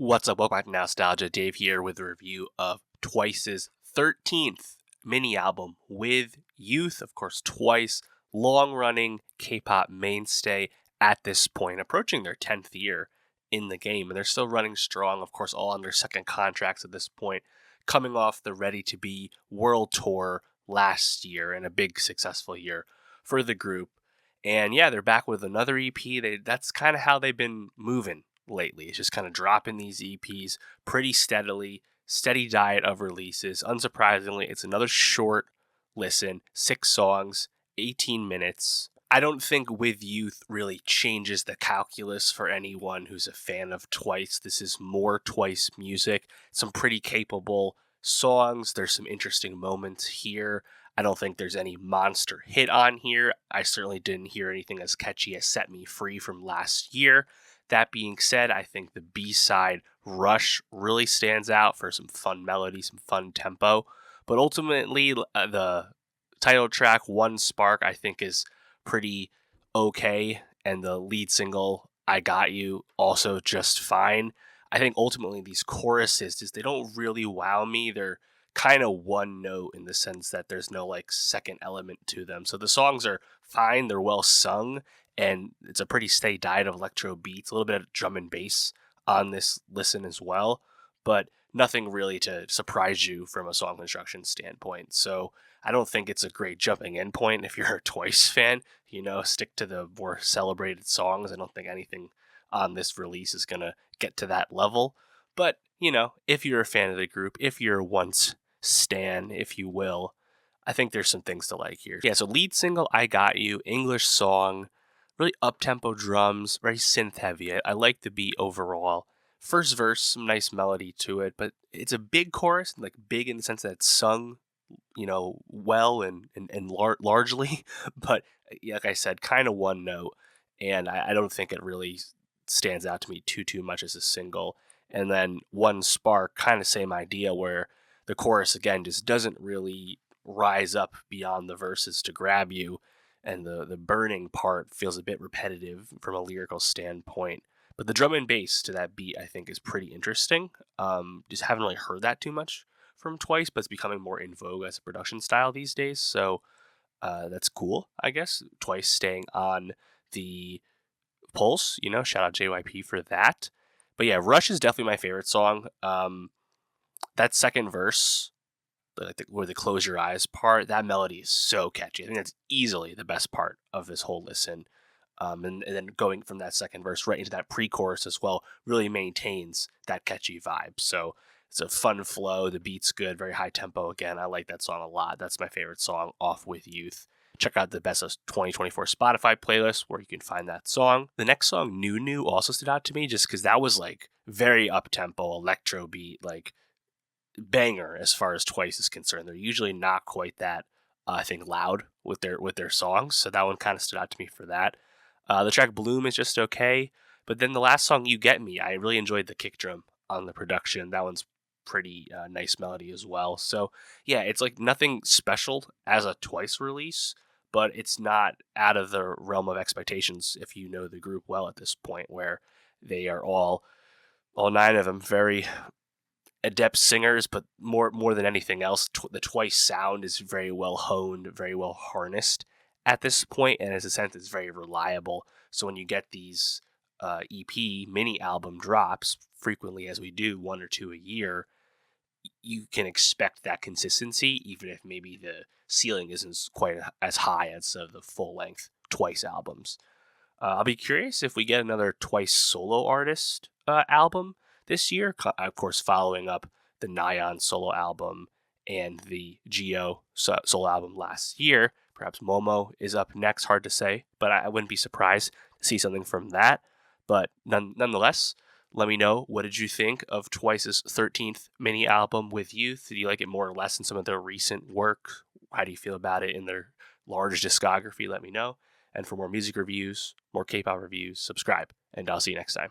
What's up? Welcome back to Nowstalgia. Dave here with a review of Twice's 13th mini album with Youth. Of course, Twice, long-running K-pop mainstay at this point, approaching their 10th year in the game, and they're still running strong, of course, all under second contracts at this point, coming off the Ready to Be World Tour last year and a big successful year for the group. And yeah, they're back with another EP. That's kind of how they've been moving lately. It's just kind of dropping these EPs pretty steadily, steady diet of releases. Unsurprisingly, it's another short listen, 6 songs, 18 minutes. I don't think With Youth really changes the calculus for anyone who's a fan of Twice. This is more Twice music, some pretty capable songs. There's some interesting moments here. I don't think there's any monster hit on here. I certainly didn't hear anything as catchy as Set Me Free from last year. That being said, I think the B-side, Rush, really stands out for some fun melody, some fun tempo. But ultimately, the title track, One Spark, I think is pretty okay. And the lead single, I Got You, also just fine. I think ultimately these choruses, they don't really wow me. They're kind of one note in the sense that there's no like second element to them. So the songs are fine, they're well sung, and it's a pretty steady diet of electro beats, a little bit of drum and bass on this listen as well, but nothing really to surprise you from a song construction standpoint. So I don't think it's a great jumping in point if you're a Twice fan. Stick to the more celebrated songs. I don't think anything on this release is going to get to that level. But, if you're a fan of the group, if you're once stan, if you will, I think there's some things to like here. Yeah, so lead single, I Got You, English song, really up-tempo drums, very synth-heavy. I like the beat overall. First verse, some nice melody to it, but it's a big chorus, like big in the sense that it's sung, well and largely, but like I said, kind of one note, and I don't think it really stands out to me too much as a single. And then One Spark, kind of same idea, where the chorus, again, just doesn't really rise up beyond the verses to grab you, and the burning part feels a bit repetitive from a lyrical standpoint. But the drum and bass to that beat, I think, is pretty interesting. Just haven't really heard that too much from Twice, but it's becoming more in vogue as a production style these days, so that's cool, I guess. Twice staying on the pulse, shout out JYP for that. But yeah, Rush is definitely my favorite song. That second verse, where the Close Your Eyes part, that melody is so catchy. I think that's easily the best part of this whole listen. And then going from that second verse right into that pre-chorus as well really maintains that catchy vibe. So it's a fun flow. The beat's good, very high tempo. Again, I like that song a lot. That's my favorite song off With Youth. Check out the Best of 2024 Spotify playlist where you can find that song. The next song, New, also stood out to me just because that was like very up-tempo, electro beat, like banger as far as Twice is concerned. They're usually not quite that, I think, loud with their songs, so that one kind of stood out to me for that. The track Bloom is just okay, but then the last song, You Get Me, I really enjoyed the kick drum on the production. That one's pretty nice melody as well. So yeah, it's like nothing special as a Twice release, but it's not out of the realm of expectations if you know the group well at this point, where they are all 9 of them very adept singers, but more than anything else, the Twice sound is very well honed, very well harnessed at this point, and in a sense, it's very reliable. So when you get these EP mini album drops frequently, as we do, 1 or 2 a year, you can expect that consistency, even if maybe the ceiling isn't quite as high as the full-length Twice albums. I'll be curious if we get another Twice solo artist album this year, of course, following up the Nyan solo album and the Geo solo album last year. Perhaps Momo is up next, hard to say, but I wouldn't be surprised to see something from that. But nonetheless, let me know, what did you think of Twice's 13th mini album With Youth? Did you like it more or less than some of their recent work? How do you feel about it in their large discography? Let me know. And for more music reviews, more K-pop reviews, subscribe, and I'll see you next time.